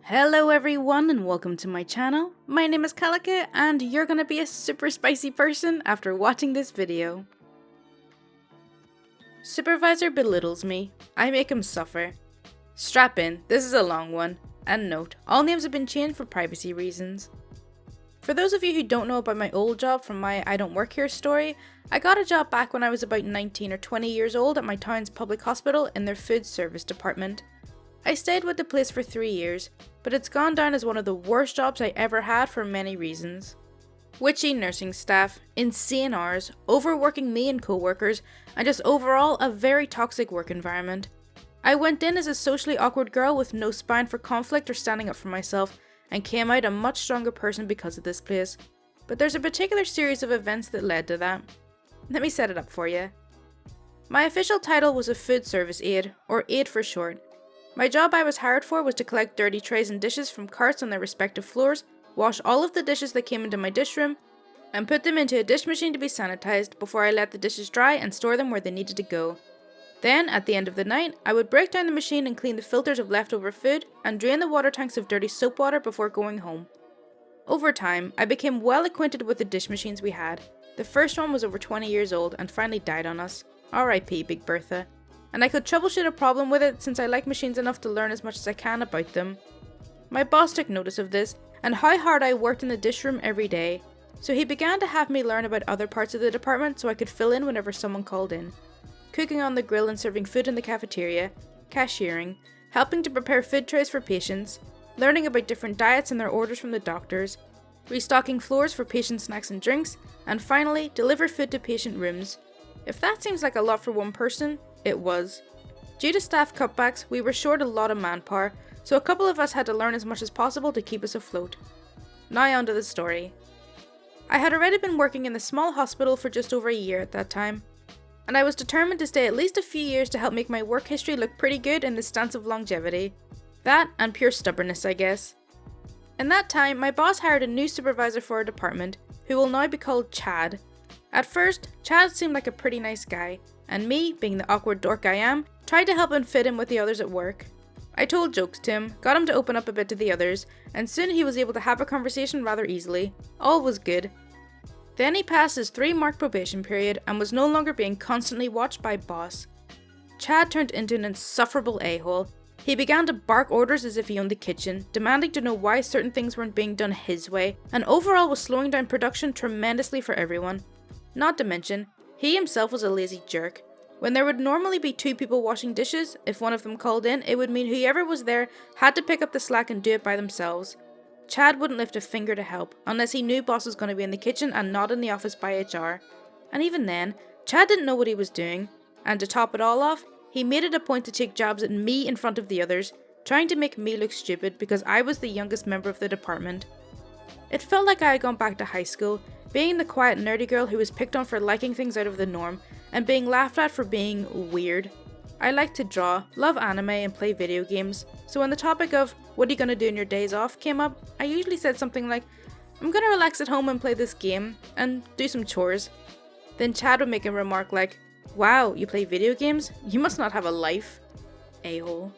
Hello everyone and welcome to my channel. My name is Kalika and you're gonna be a super spicy person after watching this video. Supervisor belittles me. I make him suffer. Strap in, this is a long one. And note, all names have been changed for privacy reasons. For those of you who don't know about my old job from my I don't work here story, I got a job back when I was about 19 or 20 years old at my town's public hospital in their food service department. I stayed with the place for 3 years, but it's gone down as one of the worst jobs I ever had for many reasons. Witchy nursing staff, insane hours, overworking me and co-workers, and just overall a very toxic work environment. I went in as a socially awkward girl with no spine for conflict or standing up for myself, and came out a much stronger person because of this place. But there's a particular series of events that led to that. Let me set it up for you. My official title was a food service aide, or aide for short. My job I was hired for was to collect dirty trays and dishes from carts on their respective floors, wash all of the dishes that came into my dish room, and put them into a dish machine to be sanitized before I let the dishes dry and store them where they needed to go. Then, at the end of the night, I would break down the machine and clean the filters of leftover food and drain the water tanks of dirty soap water before going home. Over time, I became well acquainted with the dish machines we had. The first one was over 20 years old and finally died on us. R.I.P. Big Bertha. And I could troubleshoot a problem with it since I like machines enough to learn as much as I can about them. My boss took notice of this and how hard I worked in the dish room every day, so he began to have me learn about other parts of the department so I could fill in whenever someone called in. Cooking on the grill and serving food in the cafeteria, cashiering, helping to prepare food trays for patients, learning about different diets and their orders from the doctors, restocking floors for patient snacks and drinks, and finally, deliver food to patient rooms. If that seems like a lot for one person, it was. Due to staff cutbacks, we were short a lot of manpower, so a couple of us had to learn as much as possible to keep us afloat. Now on to the story. I had already been working in the small hospital for just over a year at that time, and I was determined to stay at least a few years to help make my work history look pretty good in the stance of longevity. That and pure stubbornness, I guess. In that time, my boss hired a new supervisor for our department, who will now be called Chad. At first, Chad seemed like a pretty nice guy, and me, being the awkward dork I am, tried to help him fit in with the others at work. I told jokes to him, got him to open up a bit to the others, and soon he was able to have a conversation rather easily. All was good. Then he passed his 3-month probation period and was no longer being constantly watched by boss. Chad turned into an insufferable a-hole. He began to bark orders as if he owned the kitchen, demanding to know why certain things weren't being done his way, and overall was slowing down production tremendously for everyone. Not to mention, he himself was a lazy jerk. When there would normally be 2 people washing dishes, if one of them called in, it would mean whoever was there had to pick up the slack and do it by themselves. Chad wouldn't lift a finger to help, unless he knew boss was going to be in the kitchen and not in the office by HR. And even then, Chad didn't know what he was doing, and to top it all off, he made it a point to take jabs at me in front of the others, trying to make me look stupid because I was the youngest member of the department. It felt like I had gone back to high school, being the quiet nerdy girl who was picked on for liking things out of the norm, and being laughed at for being weird. I like to draw, love anime and play video games, so when the topic of what are you gonna do in your days off came up, I usually said something like, I'm gonna relax at home and play this game, and do some chores. Then Chad would make a remark like, wow, you play video games? You must not have a life. A-hole.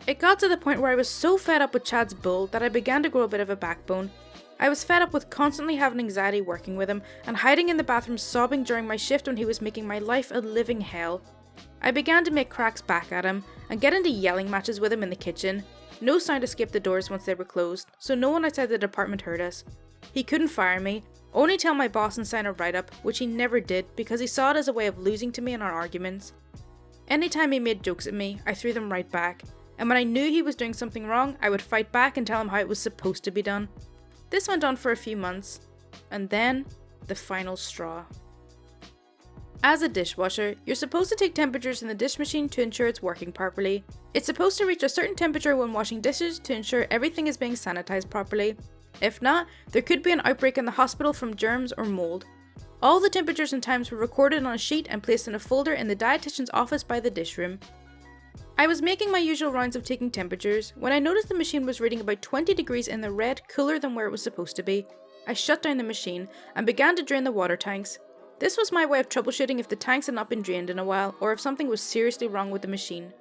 It got to the point where I was so fed up with Chad's bull that I began to grow a bit of a backbone. I was fed up with constantly having anxiety working with him, and hiding in the bathroom sobbing during my shift when he was making my life a living hell. I began to make cracks back at him, and get into yelling matches with him in the kitchen. No sound escaped the doors once they were closed, so no one outside the department heard us. He couldn't fire me, only tell my boss and sign a write-up, which he never did because he saw it as a way of losing to me in our arguments. Anytime he made jokes at me, I threw them right back, and when I knew he was doing something wrong, I would fight back and tell him how it was supposed to be done. This went on for a few months, and then, the final straw. As a dishwasher, you're supposed to take temperatures in the dish machine to ensure it's working properly. It's supposed to reach a certain temperature when washing dishes to ensure everything is being sanitized properly. If not, there could be an outbreak in the hospital from germs or mold. All the temperatures and times were recorded on a sheet and placed in a folder in the dietitian's office by the dish room. I was making my usual rounds of taking temperatures when I noticed the machine was reading about 20 degrees in the red, cooler than where it was supposed to be. I shut down the machine and began to drain the water tanks. This was my way of troubleshooting if the tanks had not been drained in a while or if something was seriously wrong with the machine.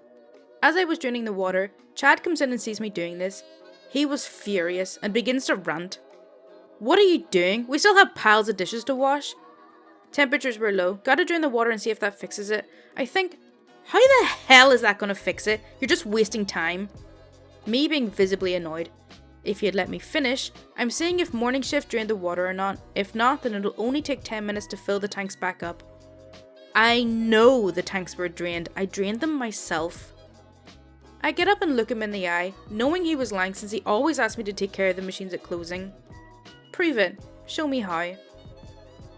As I was draining the water, Chad comes in and sees me doing this. He was furious and begins to rant. "What are you doing? We still have piles of dishes to wash." Temperatures were low. Gotta drain the water and see if that fixes it. I think, how the hell is that gonna fix it? You're just wasting time. Me being visibly annoyed. If he had let me finish, I'm seeing if morning shift drained the water or not. If not, then it'll only take 10 minutes to fill the tanks back up. I know the tanks were drained. I drained them myself. I get up and look him in the eye, knowing he was lying since he always asked me to take care of the machines at closing. "Prove it. Show me how."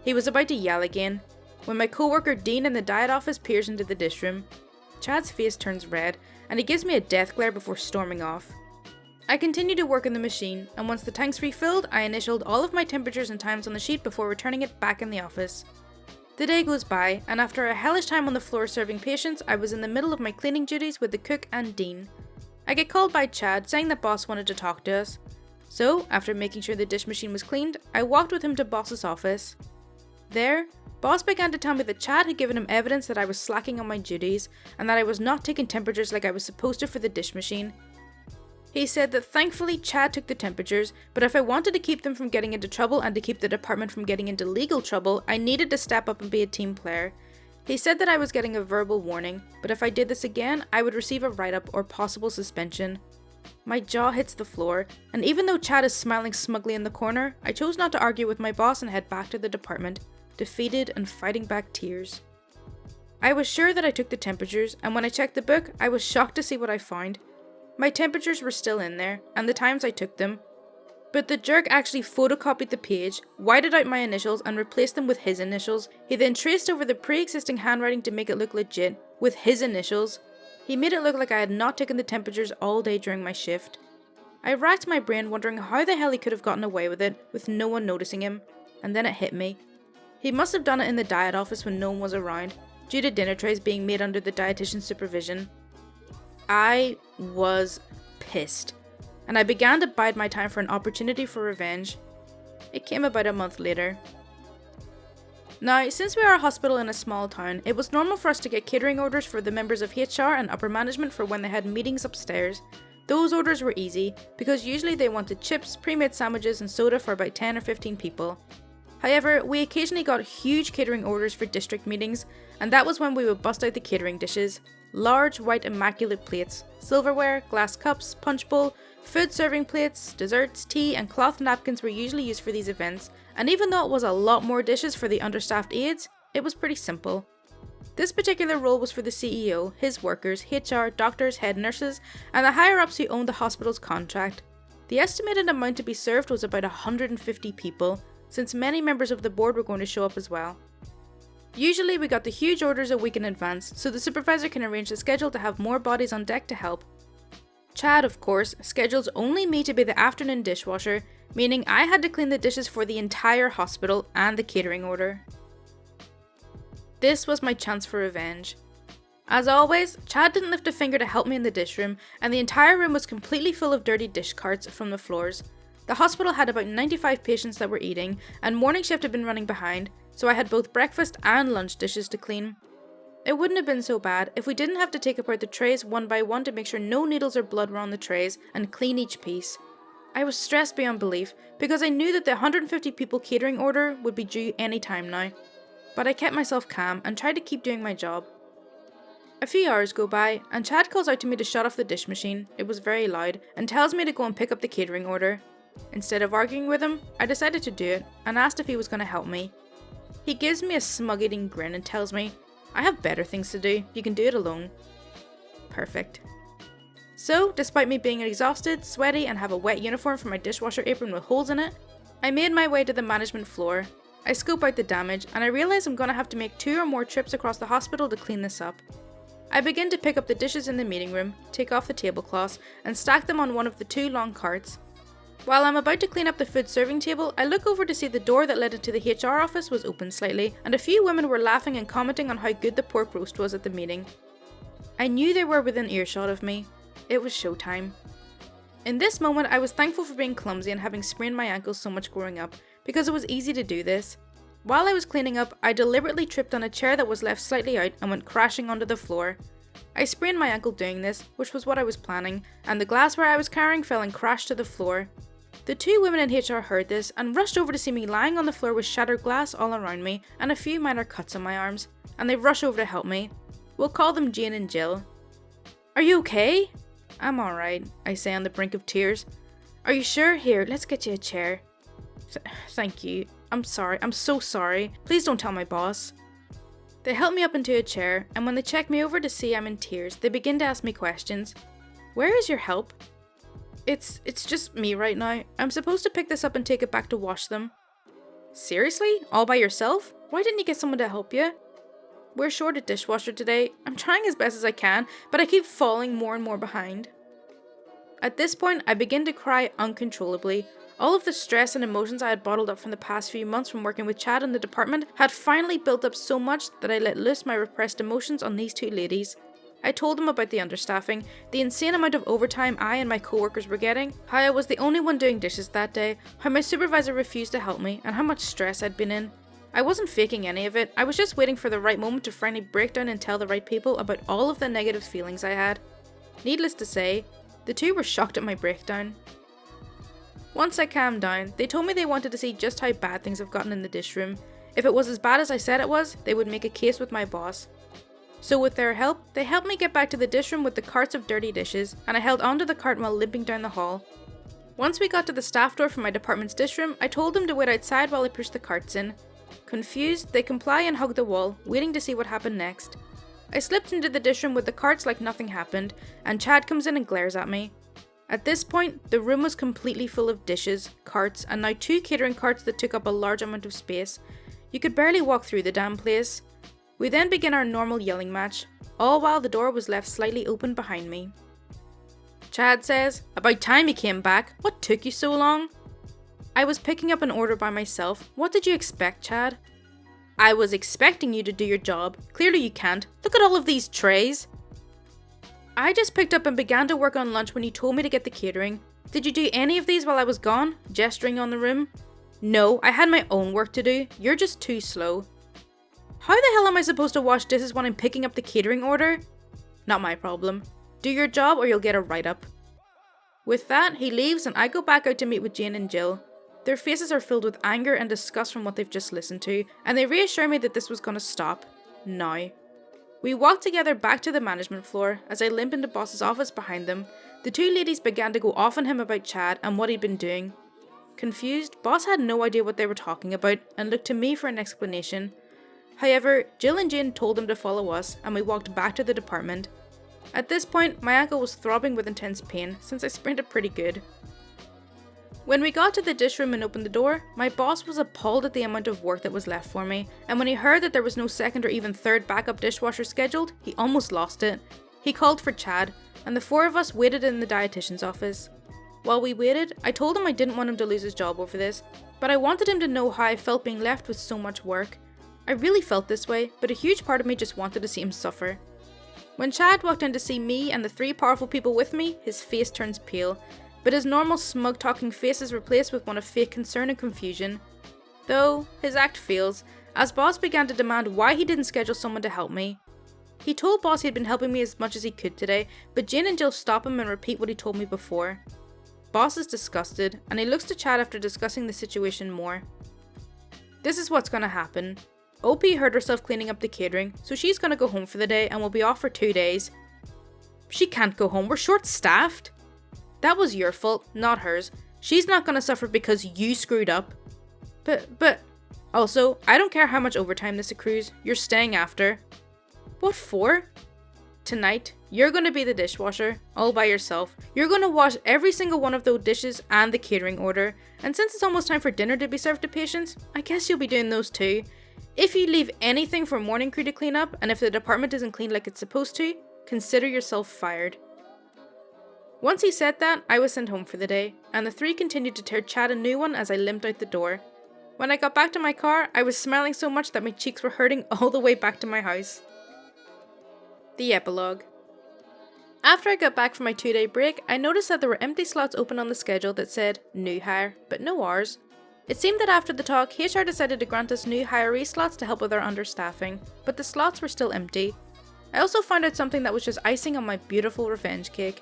He was about to yell again, when my co-worker Dean in the diet office peers into the dish room. Chad's face turns red, and he gives me a death glare before storming off. I continue to work on the machine, and once the tank's refilled, I initialed all of my temperatures and times on the sheet before returning it back in the office. The day goes by, and after a hellish time on the floor serving patients, I was in the middle of my cleaning duties with the cook and Dean. I get called by Chad saying that boss wanted to talk to us. So, after making sure the dish machine was cleaned, I walked with him to boss's office. There, boss began to tell me that Chad had given him evidence that I was slacking on my duties, and that I was not taking temperatures like I was supposed to for the dish machine. He said that thankfully Chad took the temperatures, but if I wanted to keep them from getting into trouble and to keep the department from getting into legal trouble, I needed to step up and be a team player. He said that I was getting a verbal warning, but if I did this again, I would receive a write-up or possible suspension. My jaw hits the floor, and even though Chad is smiling smugly in the corner, I chose not to argue with my boss and head back to the department, defeated and fighting back tears. I was sure that I took the temperatures, and when I checked the book, I was shocked to see what I found. My temperatures were still in there, and the times I took them. But the jerk actually photocopied the page, whited out my initials and replaced them with his initials. He then traced over the pre-existing handwriting to make it look legit, with his initials. He made it look like I had not taken the temperatures all day during my shift. I racked my brain wondering how the hell he could have gotten away with it, with no one noticing him, and then it hit me. He must have done it in the diet office when no one was around, due to dinner trays being made under the dietitian's supervision. I was pissed, and I began to bide my time for an opportunity for revenge. It came about a month later. Now, since we are a hospital in a small town, it was normal for us to get catering orders for the members of HR and upper management for when they had meetings upstairs. Those orders were easy, because usually they wanted chips, pre-made sandwiches and soda for about 10 or 15 people. However, we occasionally got huge catering orders for district meetings, and that was when we would bust out the catering dishes. Large, white, immaculate plates, silverware, glass cups, punch bowl, food serving plates, desserts, tea, and cloth napkins were usually used for these events, and even though it was a lot more dishes for the understaffed aides, it was pretty simple. This particular role was for the CEO, his workers, HR, doctors, head nurses, and the higher-ups who owned the hospital's contract. The estimated amount to be served was about 150 people, since many members of the board were going to show up as well. Usually we got the huge orders a week in advance, so the supervisor can arrange the schedule to have more bodies on deck to help. Chad, of course, schedules only me to be the afternoon dishwasher, meaning I had to clean the dishes for the entire hospital and the catering order. This was my chance for revenge. As always, Chad didn't lift a finger to help me in the dish room, and the entire room was completely full of dirty dish carts from the floors. The hospital had about 95 patients that were eating, and morning shift had been running behind, so I had both breakfast and lunch dishes to clean. It wouldn't have been so bad if we didn't have to take apart the trays one by one to make sure no needles or blood were on the trays and clean each piece. I was stressed beyond belief because I knew that the 150 people catering order would be due any time now. But I kept myself calm and tried to keep doing my job. A few hours go by and Chad calls out to me to shut off the dish machine, it was very loud, and tells me to go and pick up the catering order. Instead of arguing with him, I decided to do it and asked if he was going to help me. He gives me a smug-eating grin and tells me, "I have better things to do, you can do it alone." Perfect. So, despite me being exhausted, sweaty, and have a wet uniform for my dishwasher apron with holes in it, I made my way to the management floor. I scope out the damage, and I realise I'm going to have to make 2 or more trips across the hospital to clean this up. I begin to pick up the dishes in the meeting room, take off the tablecloths, and stack them on one of the 2 long carts. While I'm about to clean up the food serving table, I look over to see the door that led into the HR office was open slightly, and a few women were laughing and commenting on how good the pork roast was at the meeting. I knew they were within earshot of me. It was showtime. In this moment, I was thankful for being clumsy and having sprained my ankles so much growing up, because it was easy to do this. While I was cleaning up, I deliberately tripped on a chair that was left slightly out and went crashing onto the floor. I sprained my ankle doing this, which was what I was planning, and the glassware I was carrying fell and crashed to the floor. The two women in HR heard this and rushed over to see me lying on the floor with shattered glass all around me and a few minor cuts on my arms, and they rush over to help me. We'll call them Jane and Jill. "Are you okay?" "I'm alright," I say on the brink of tears. "Are you sure? Here, let's get you a chair." Thank you. I'm sorry. I'm so sorry. Please don't tell my boss." They help me up into a chair, and when they check me over to see I'm in tears, they begin to ask me questions. "Where is your help?" It's just me right now. I'm supposed to pick this up and take it back to wash them." "Seriously? All by yourself? Why didn't you get someone to help you?" "We're short a dishwasher today. I'm trying as best as I can, but I keep falling more and more behind." At this point, I begin to cry uncontrollably. All of the stress and emotions I had bottled up from the past few months from working with Chad in the department had finally built up so much that I let loose my repressed emotions on these two ladies. I told them about the understaffing, the insane amount of overtime I and my co-workers were getting, how I was the only one doing dishes that day, how my supervisor refused to help me, and how much stress I'd been in. I wasn't faking any of it, I was just waiting for the right moment to finally break down and tell the right people about all of the negative feelings I had. Needless to say, the two were shocked at my breakdown. Once I calmed down, they told me they wanted to see just how bad things have gotten in the dish room. If it was as bad as I said it was, they would make a case with my boss. So with their help, they helped me get back to the dish room with the carts of dirty dishes, and I held onto the cart while limping down the hall. Once we got to the staff door for my department's dish room, I told them to wait outside while I pushed the carts in. Confused, they comply and hug the wall, waiting to see what happened next. I slipped into the dish room with the carts like nothing happened, and Chad comes in and glares at me. At this point, the room was completely full of dishes, carts, and now 2 catering carts that took up a large amount of space. You could barely walk through the damn place. We then begin our normal yelling match, all while the door was left slightly open behind me. Chad says, "About time you came back. What took you so long?" "I was picking up an order by myself. What did you expect, Chad?" "I was expecting you to do your job. Clearly you can't. Look at all of these trays." "I just picked up and began to work on lunch when you told me to get the catering. Did you do any of these while I was gone?" gesturing on the room. "No, I had my own work to do. You're just too slow." "How the hell am I supposed to wash dishes when I'm picking up the catering order?" "Not my problem. Do your job or you'll get a write-up." With that, he leaves and I go back out to meet with Jane and Jill. Their faces are filled with anger and disgust from what they've just listened to, and they reassure me that this was going to stop. Now. We walk together back to the management floor. As I limp into Boss's office behind them, the two ladies began to go off on him about Chad and what he'd been doing. Confused, Boss had no idea what they were talking about and looked to me for an explanation. However, Jill and Jane told him to follow us and we walked back to the department. At this point, my ankle was throbbing with intense pain since I sprained it pretty good. When we got to the dish room and opened the door, my boss was appalled at the amount of work that was left for me, and when he heard that there was no second or even third backup dishwasher scheduled, he almost lost it. He called for Chad, and the 4 of us waited in the dietitian's office. While we waited, I told him I didn't want him to lose his job over this, but I wanted him to know how I felt being left with so much work. I really felt this way, but a huge part of me just wanted to see him suffer. When Chad walked in to see me and the 3 powerful people with me, his face turns pale, but his normal smug-talking face is replaced with one of fake concern and confusion. Though, his act fails, as Boss began to demand why he didn't schedule someone to help me. He told Boss he'd been helping me as much as he could today, but Jane and Jill stop him and repeat what he told me before. Boss is disgusted, and he looks to Chad after discussing the situation more. This is what's gonna happen. OP hurt herself cleaning up the catering, so she's gonna go home for the day and will be off for 2 days. She can't go home, we're short-staffed. That was your fault, not hers. She's not gonna suffer because you screwed up. But, also, I don't care how much overtime this accrues, you're staying after. What for? Tonight, you're gonna be the dishwasher, all by yourself. You're gonna wash every single one of those dishes and the catering order, and since it's almost time for dinner to be served to patients, I guess you'll be doing those too. If you leave anything for morning crew to clean up, and if the department isn't cleaned like it's supposed to, consider yourself fired. Once he said that, I was sent home for the day, and the 3 continued to tear Chad a new one as I limped out the door. When I got back to my car, I was smiling so much that my cheeks were hurting all the way back to my house. The epilogue. After I got back from my 2-day break, I noticed that there were empty slots open on the schedule that said new hire, but no hours. It seemed that after the talk, HR decided to grant us new hiree slots to help with our understaffing, but the slots were still empty. I also found out something that was just icing on my beautiful revenge cake.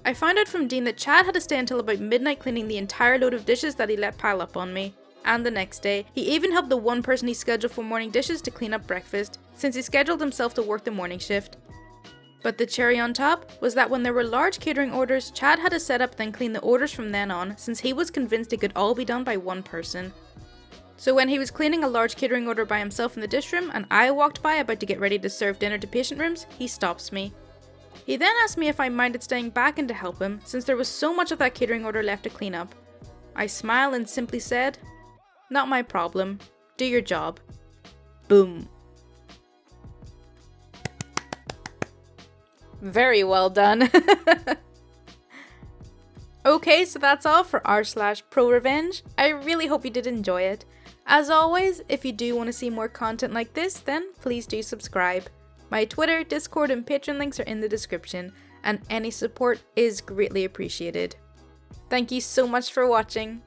I found out from Dean that Chad had to stay until about midnight cleaning the entire load of dishes that he let pile up on me. And the next day, he even helped the one person he scheduled for morning dishes to clean up breakfast, since he scheduled himself to work the morning shift. But the cherry on top was that when there were large catering orders, Chad had to set up then clean the orders from then on, since he was convinced it could all be done by one person. So when he was cleaning a large catering order by himself in the dish room and I walked by about to get ready to serve dinner to patient rooms, he stops me. He then asked me if I minded staying back in to help him, since there was so much of that catering order left to clean up. I smiled and simply said, "Not my problem. Do your job." Boom. Very well done. Okay, so that's all for r/ProRevenge. I really hope you did enjoy it. As always, if you do want to see more content like this, then please do subscribe. My Twitter, Discord, and Patreon links are in the description, and any support is greatly appreciated. Thank you so much for watching.